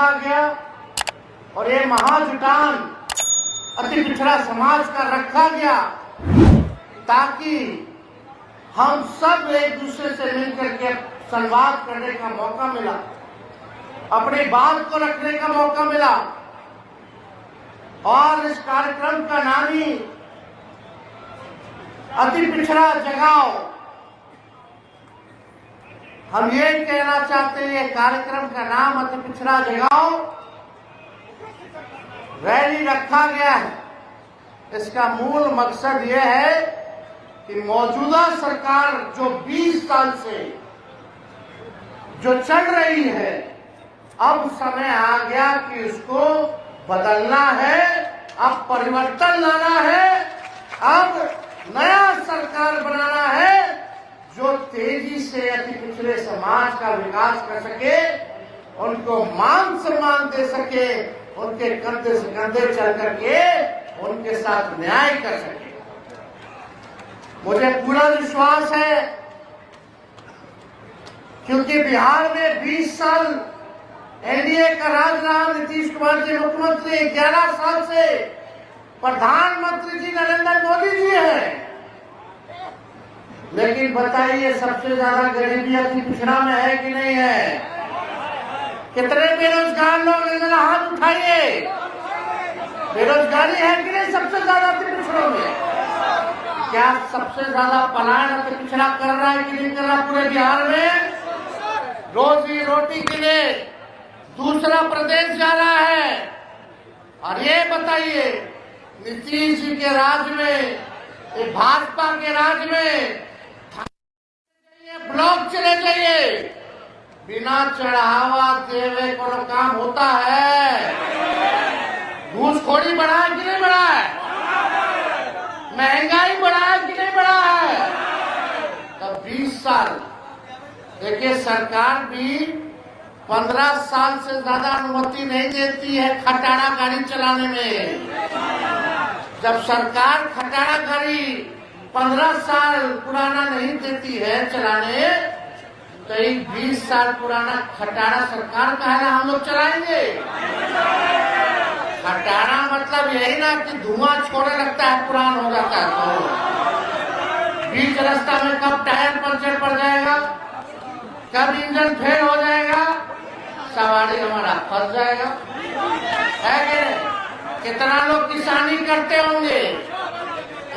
रखा गया और ये महाजुटान अति पिछड़ा समाज का रखा गया ताकि हम सब एक दूसरे से मिलकर के संवाद करने का मौका मिला, अपनी बात को रखने का मौका मिला। और इस कार्यक्रम का नाम ही अति पिछड़ा जगाओ। हम ये कहना चाहते हैं, कार्यक्रम का नाम अति पिछड़ा जगाओ रैली रखा गया है। इसका मूल मकसद यह है कि मौजूदा सरकार जो 20 साल से जो चल रही है, अब समय आ गया कि उसको बदलना है, अब परिवर्तन लाना है, अब नया सरकार बनाना है जो तेजी से अति पिछड़े समाज का विकास कर सके, उनको मान सम्मान दे सके, उनके कंधे से कंधे चल करके उनके साथ न्याय कर सके। मुझे पूरा विश्वास है क्योंकि बिहार में 20 साल एनडीए का राज रहा, नीतीश कुमार जी मुख्यमंत्री, 11 साल से प्रधानमंत्री जी नरेंद्र मोदी जी हैं। लेकिन बताइए, सबसे ज्यादा गरीबी अति पिछड़ा में है कि नहीं है? कितने बेरोजगार लोग हैं? जरा हाथ उठाइए। बेरोजगारी है कि नहीं सबसे ज्यादा अति पिछड़ों में? क्या सबसे ज्यादा पलायन अति पिछड़ा कर रहा है कि नहीं कर रहा पूरे बिहार में? रोजी रोटी के लिए दूसरा प्रदेश जा रहा है। और ये बताइए, नीतीश जी के राज में, ये भाजपा के राज में ब्लॉक चले जाइए, बिना चढ़ावा देवे को काम होता है? घूसखोरी बढ़ा है कि नहीं बढ़ा है? महंगाई बढ़ा है कि नहीं बढ़ा है? तब 20 साल देखिए, सरकार भी 15 साल से ज्यादा अनुमति नहीं देती है खटारा गाड़ी चलाने में। जब सरकार खटारा गाड़ी 15 साल पुराना नहीं देती है चलाने, तो एक 20 साल पुराना खटारा सरकार का है ना हम लोग चलाएंगे? खटारा मतलब यही ना कि धुआं छोड़ने लगता है, पुराना हो जाता है तो बीच रास्ता में कब टायर पंचर पड़ जाएगा, कब इंजन फेल हो जाएगा, सवारी हमारा फंस जाएगा। है कि कितना लोग किसानी करते होंगे,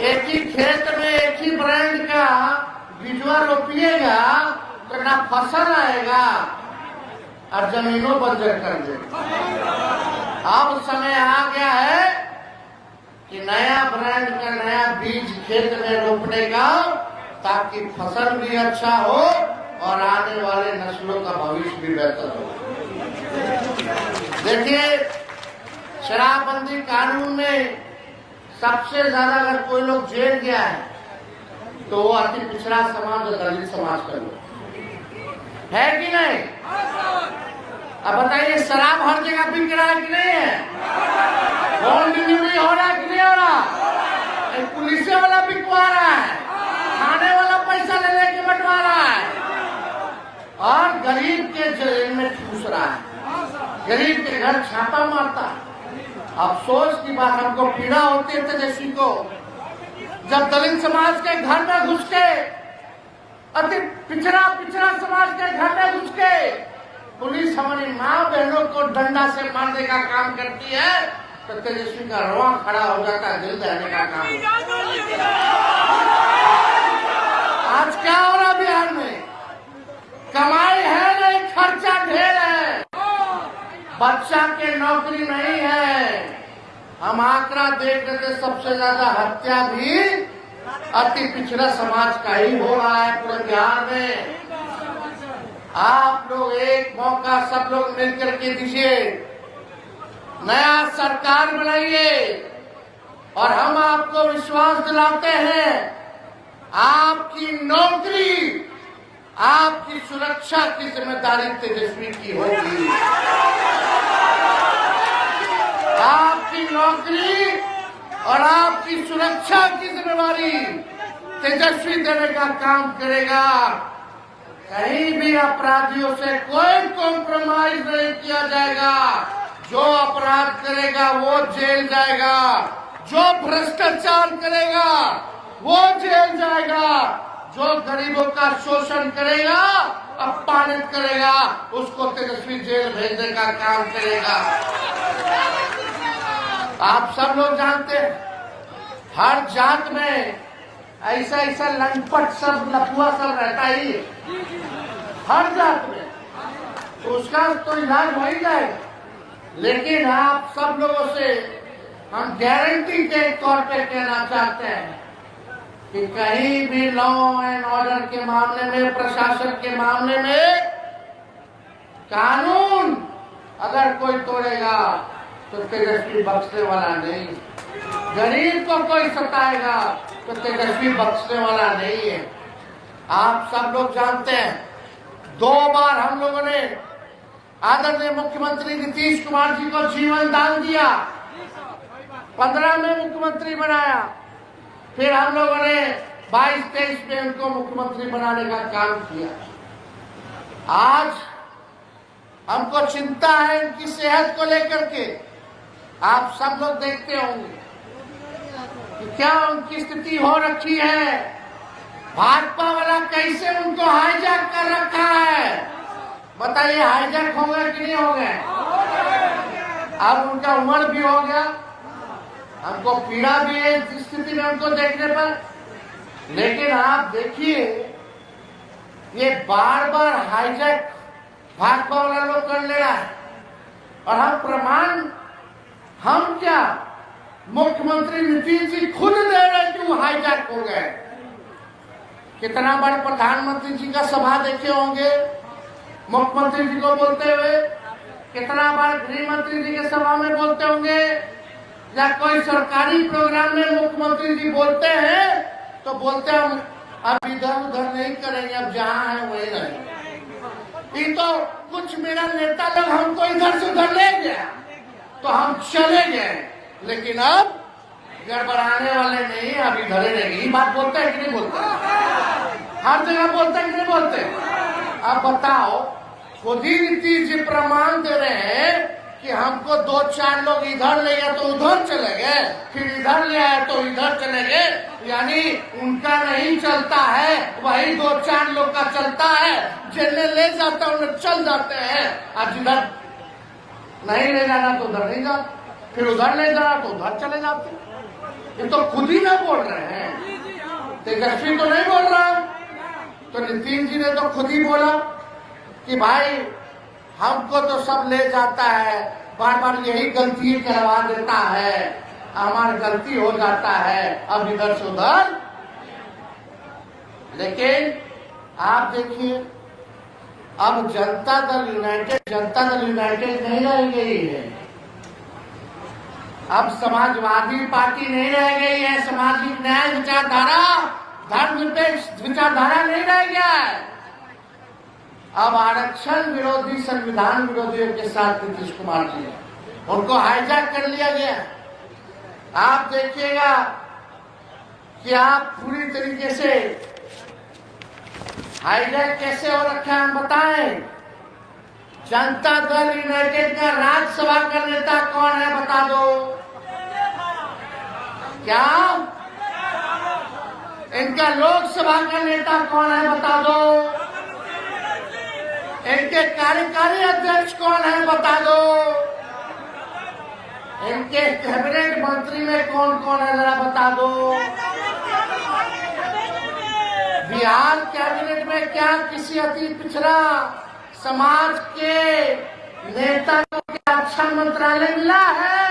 एक ही खेत में एक ही ब्रांड का बीजवा रोपिएगा तो ना फसल आएगा और जमीनों बंजर कर देगा। अब समय आ गया है कि नया ब्रांड का नया बीज खेत में रोपने का, ताकि फसल भी अच्छा हो और आने वाले नस्लों का भविष्य भी बेहतर हो। देखिए, शराबबंदी कानून में सबसे ज्यादा अगर कोई लोग जेल गया है तो वो अति पिछड़ा समाज और दलित समाज का लोग है कि नहीं? अब बताइए, शराब हर जगह बिक रहा है कि नहीं है? होम डिलीवरी हो रहा है कि नहीं हो रहा? पुलिस वाला बिकवा रहा है, थाने वाला पैसा ले लेके बंटवा रहा है और गरीब के जेल में ठूस रहा है, गरीब के घर छापा मारता है। अफसोस की बात, हमको पीड़ा होती है तेजस्वी को, जब दलित समाज के घर में घुस के, अति पिछड़ा समाज के घर में घुस के पुलिस हमारी माँ बहनों को डंडा से मारने का काम करती है, तो तेजस्वी का रोआ खड़ा हो जाता है, दिल दहने का काम होता है। आज क्या हो रहा बिहार में? कमाई है नहीं, खर्चा ढेर है, बच्चा के नौकरी नहीं है। हम आंकड़ा देख रहे थे, सबसे ज्यादा हत्या भी अति पिछड़ा समाज का ही हो रहा है पूरे बिहार में। आप लोग एक मौका सब लोग मिलकर के दीजिए, नया सरकार बनाइए और हम आपको विश्वास दिलाते हैं, आपकी नौकरी, आपकी सुरक्षा की जिम्मेदारी तेजस्वी की होगी। आपकी नौकरी और आपकी सुरक्षा की जिम्मेदारी तेजस्वी देने का काम करेगा। कहीं भी अपराधियों से कोई कॉम्प्रोमाइज नहीं किया जाएगा। जो अपराध करेगा वो जेल जाएगा, जो भ्रष्टाचार करेगा वो जेल जाएगा, जो गरीबों का शोषण करेगा, अपमानित करेगा, उसको तेजस्वी जेल भेजने का काम करेगा। आप सब लोग जानते हैं हर जात में ऐसा ऐसा लंपट सब लफुआ सब रहता ही है, हर जात में, तो उसका तो इलाज हो ही जाएगा। लेकिन आप सब लोगों से हम गारंटी के तौर पे कहना चाहते हैं कि कहीं भी लॉ एंड ऑर्डर के मामले में, प्रशासन के मामले में कानून अगर कोई तोड़ेगा तो तेजस्वी बख्शने वाला नहीं। गरीब को कोई सताएगा तो तेजस्वी बख्शने वाला नहीं है। आप सब लोग जानते हैं 2 बार हम लोगों ने आदरणीय मुख्यमंत्री नीतीश कुमार जी को जीवन दान दिया, 15 में मुख्यमंत्री बनाया, फिर हम लोगों ने 22-23 में उनको मुख्यमंत्री बनाने का काम किया। आज हमको चिंता है उनकी सेहत को लेकर के। आप सब लोग देखते होंगे कि क्या उनकी स्थिति हो रखी है, भाजपा वाला कैसे उनको हाईजैक कर रखा है। बताइए हाईजैक हो गए कि नहीं हो गए? अब उनका उम्र भी हो गया, हमको पीड़ा भी है इस स्थिति में उनको देखने पर। लेकिन आप देखिए ये बार बार हाईजैक भाजपा वाला लोग कर ले रहा है, और हम प्रमाण हम क्या मुख्यमंत्री नीतीश जी खुद दे रहे कि वो हाईजैक हो गए। कितना बार प्रधानमंत्री जी का सभा देखे होंगे मुख्यमंत्री जी को बोलते हुए, कितना बार गृह मंत्री जी के सभा में बोलते होंगे, या कोई सरकारी प्रोग्राम में मुख्यमंत्री जी बोलते हैं तो बोलते हैं अब इधर उधर नहीं करेंगे, अब जहां है वही रहेंगे। ये तो कुछ मेरा नेता लोग हमको इधर से उधर ले गया तो हम चले गए, लेकिन अब गड़बड़ाने वाले नहीं, अब इधर ही रहेंगे। ये बात बोलते हैं कि नहीं बोलते? हर जगह बोलते हैं कि नहीं बोलते? अब बताओ, खुद ही नीतीश जी प्रमाण दे रहे हैं कि हमको 2-4 लोग इधर ले गए तो उधर चले गए, फिर इधर ले आए तो इधर चले गए। यानी उनका नहीं चलता है, वही 2-4 लोग का चलता है। जिन्हें ले जाता है उन्हें चल जाते हैं, और जिधर नहीं ले जाना तो उधर नहीं जाते, फिर उधर ले जाना तो उधर चले जाते। ये तो खुद ही ना बोल रहे हैं, तेजस्वी तो नहीं बोल रहा। तो नीतीश जी ने तो खुद ही बोला कि भाई हमको तो सब ले जाता है, बार बार यही गलती करवा देता है, हमारी गलती हो जाता है, अब इधर से उधर। लेकिन आप देखिए अब जनता दल यूनाइटेड नहीं रह गई है, अब समाजवादी पार्टी नहीं रह गई है, सामाजिक न्याय विचारधारा, धर्मनिरपेक्ष विचारधारा नहीं रह गया है। अब आरक्षण विरोधी, संविधान विरोधियों के साथ नीतीश कुमार जी उनको हाईजैक कर लिया गया। आप देखिएगा कि आप पूरी तरीके से हाईजैक कैसे हो रखा है हम बताएं। जनता दल यूनाइटेड का राज्यसभा का नेता कौन है बता दो? क्या इनका लोकसभा का नेता कौन है बता दो? इनके कार्यकारी अध्यक्ष कौन है बता दो? इनके कैबिनेट मंत्री में कौन कौन है जरा बता दो? बिहार कैबिनेट में क्या किसी अति पिछड़ा समाज के नेता को क्या अच्छा मंत्रालय मिला है?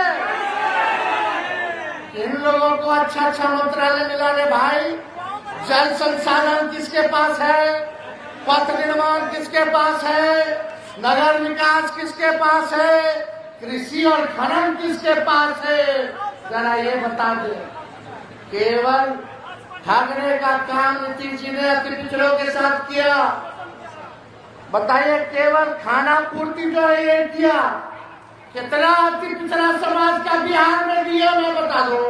इन लोगों को अच्छा मंत्रालय मिला रे भाई। जल संसाधन किसके पास है? पथ निर्माण किसके पास है? नगर विकास किसके पास है? कृषि और खनन किसके पास है? जरा ये बता दे। केवल ठगने का काम नीतीश जी ने अति पिछड़ों के साथ किया। बताइए केवल खाना पूर्ति जो है ये किया, कितना अति पिछड़ा समाज का बिहार में दिया मैं बता दो।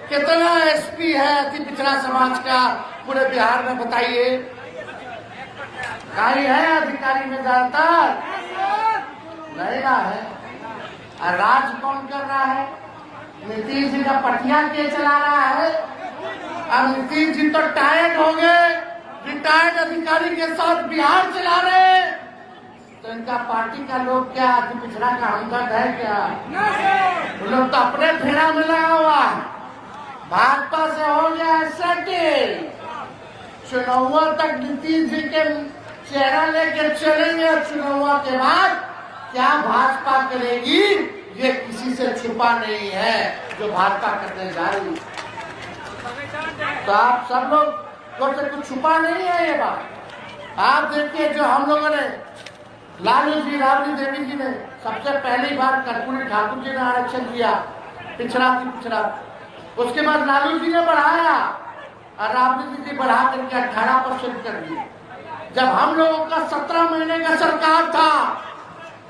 कितना एसपी है अति पिछड़ा समाज का पूरे बिहार में बताइए। कहीं है अधिकारी में ज्यादातर नहीं रहा है। और राज कौन कर रहा है? नीतीश जी का पटिया के चला रहा है। अब नीतीश जी तो टायर्ड हो गए, रिटायर्ड अधिकारी के साथ बिहार चला रहे, तो इनका पार्टी का लोग क्या अति पिछड़ा का हमदर्द है क्या? वो लोग तो अपने फेरा में लगा हुआ है। भाजपा से हो गया सेटिंग, चुनाव तक नीतीश जी के चेहरा लेकर चलेंगे और चुनाव के बाद क्या भाजपा करेगी ये किसी से छुपा नहीं है जो भाजपा करने जा रही। तो आप सब लोग को से कुछ छुपा नहीं है ये बात। आप देखिए जो हम लोगों ने लालू जी, राबड़ी देवी जी ने सबसे पहली बार कर्पूरी ठाकुर जी ने आरक्षण दिया, पिछड़ा थी पिछड़ा, उसके बाद लालू जी ने बढ़ाया और राबड़ी जी बढ़ा करके 18% कर दिया। जब हम लोगों का 17 महीने का सरकार था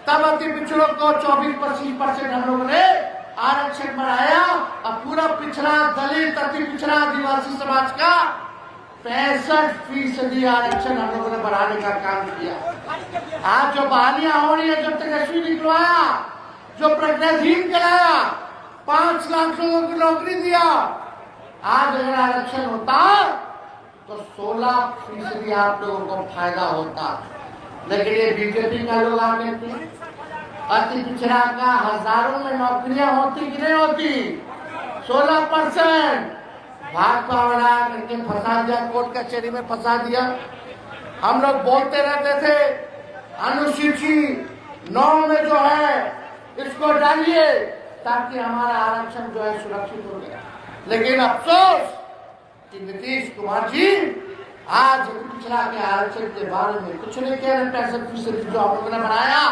तब अति पिछड़ों को 24-25% हम लोगों ने आरक्षण बढ़ाया और पूरा पिछड़ा दलित, अति पिछड़ा आदिवासी समाज का 65% आरक्षण हम लोगों ने बढ़ाने का काम किया। आज जो बहालियां हो रही है, जो तेजस्वी निकलवाया, जो प्रज्ञाहीन कराया, 5 लाख लोगों को नौकरी दिया, आज अगर आरक्षण होता तो 16% आप लोगों को फायदा होता। लेकिन ये बीजेपी का लोग आगे थे, अति पिछड़ा का हजारों में नौकरियां होती कि नहीं होती? 16% भाजपा बढ़ा करके फंसा दिया, कोर्ट कचहरी में फंसा दिया। हम लोग बोलते रहते थे अनुसूची 9 में जो है इसको डालिए ताकि हमारा आरक्षण जो है सुरक्षित हो गया। लेकिन अफसोस कि नीतीश कुमार जी आज पिछड़ा के आरक्षण के बारे में कुछ नहीं कह रहे। 65% जो हम लोगों ने बनाया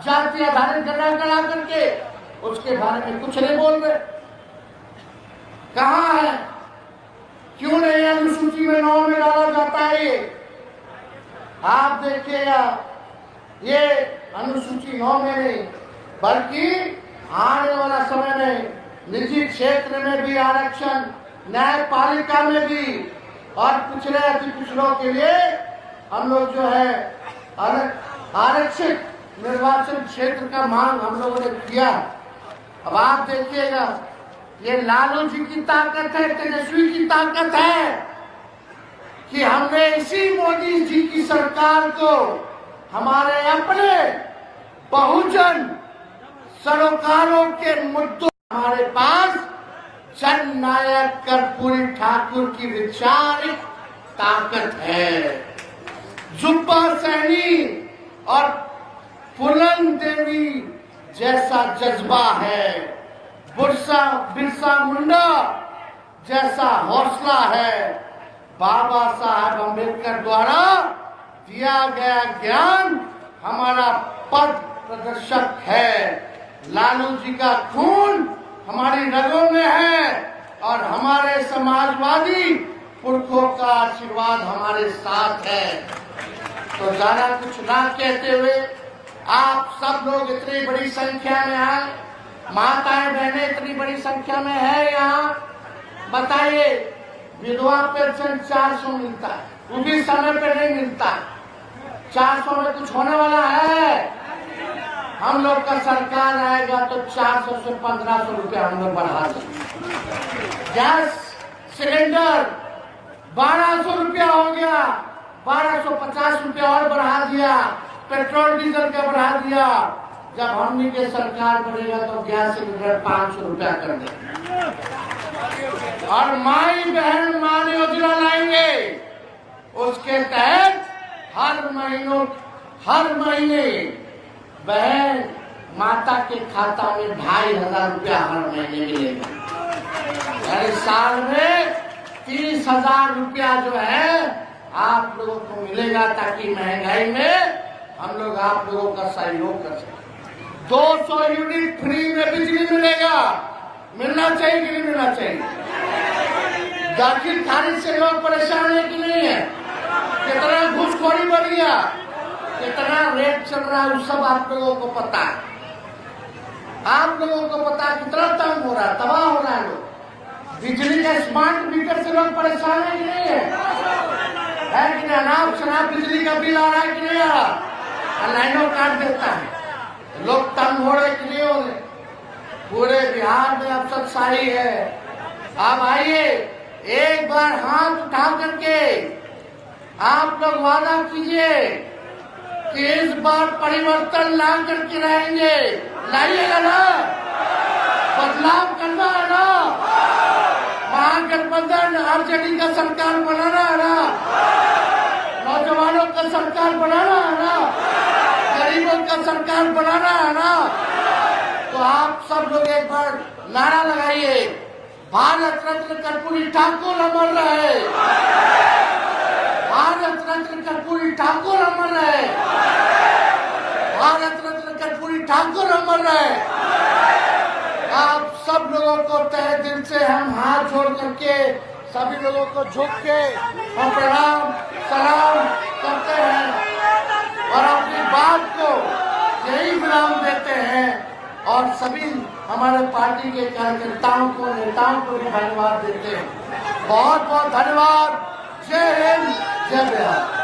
जाति आधारित गणना करा करके, उसके बारे में कुछ नहीं बोल रहे। कहाँ है? क्यों नहीं अनुसूची में 9 में डाला जाता है? ये आप देखिएगा, ये अनुसूची 9 में नहीं बल्कि आने वाला समय में निजी क्षेत्र में भी आरक्षण, न्यायपालिका में भी, और पिछड़े अति पिछड़ों के लिए हम लोग जो है आरक्षित निर्वाचन क्षेत्र का मांग हम लोगों ने किया। अब आप देखिएगा, ये लालू जी की ताकत है, तेजस्वी की ताकत है कि हमने इसी मोदी जी की सरकार को हमारे अपने बहुजन सरोकारों के मुद्दों हमारे पास जननायक कर्पूरी ठाकुर की वैचारिक ताकत है, जुब्बा सहनी और फूलन देवी जैसा जज्बा है, बिरसा मुंडा जैसा हौसला है, बाबा साहब अम्बेडकर द्वारा दिया गया ज्ञान हमारा पथ प्रदर्शक है, लालू जी का खून हमारी रगों में है और हमारे समाजवादी पुरखों का आशीर्वाद हमारे साथ है। तो ज्यादा कुछ ना कहते हुए आप सब लोग इतनी बड़ी संख्या में आए, माताएं बहनें इतनी बड़ी संख्या में है यहाँ, बताइए विधवा पेंशन 400 मिलता है, वो भी समय पे नहीं मिलता। 400 में कुछ होने वाला है? हम लोग का सरकार आएगा तो 400 से 1500 रुपया हम लोग बढ़ा देंगे। गैस सिलेंडर 1200 रुपया हो गया, 1250 रुपया और बढ़ा दिया, पेट्रोल डीजल का बढ़ा दिया। जब हमनी के सरकार बनेगा तो गैस सिलेंडर 500 रुपया कर देंगे और माई बहन मान योजना लाएंगे। उसके तहत हर महीने बहन माता के खाता में 2500 रुपया हर महीने मिलेगा, यानी साल में 30,000 रुपया जो है आप लोगों को मिलेगा, ताकि महंगाई में हम लोग आप लोगों का सहयोग कर सकें। 200 यूनिट फ्री में बिजली मिलेगा, मिलना चाहिए कि नहीं मिलना चाहिए? दाखिल खारिज से लोग परेशान है कि नहीं है? कितना घूसखोरी बढ़ गया, कितना रेट चल रहा है, वो सब आप लोगों को पता है। आप लोगों को पता है कितना तंग हो रहा है, तबाह हो रहा है लोग। बिजली के स्मार्ट मीटर से लोग परेशान है कि नहीं है कि नहीं? साहब शराब बिजली का बिल आ रहा है कि नहीं आ रहा? लाइनों काट देता है। लोग तंग हो रहे कि नहीं हो रहे? पूरे बिहार में अब सच्चाई है। अब आइए एक बार हाथ उठा करके आप लोग वादा कीजिए कि इस बार परिवर्तन ला करके रहेंगे। लाइएगा ना? बदलाव करना है ना? महागठबंधन आरजेडी का सरकार बनाना है ना? नौजवानों का सरकार बनाना है ना? गरीबों का सरकार बनाना है ना? तो आप सब लोग एक बार नारा लगाइए, भारत रत्न कर्पूरी ठाकुर अमर रहे, भारत रत्न कर्पूरी ठाकुर अमर रहे, भारत रत्न कर्पूरी ठाकुर अमर रहे। आप सब लोगों को तहे दिल से हम हाथ जोड़ करके सभी लोगों को झुक के हम प्रणाम सलाम करते हैं और अपनी बात को यही विराम देते हैं और सभी हमारे पार्टी के कार्यकर्ताओं को नेताओं को भी धन्यवाद देते हैं। बहुत बहुत धन्यवाद। जय हिंद, जय बिहार।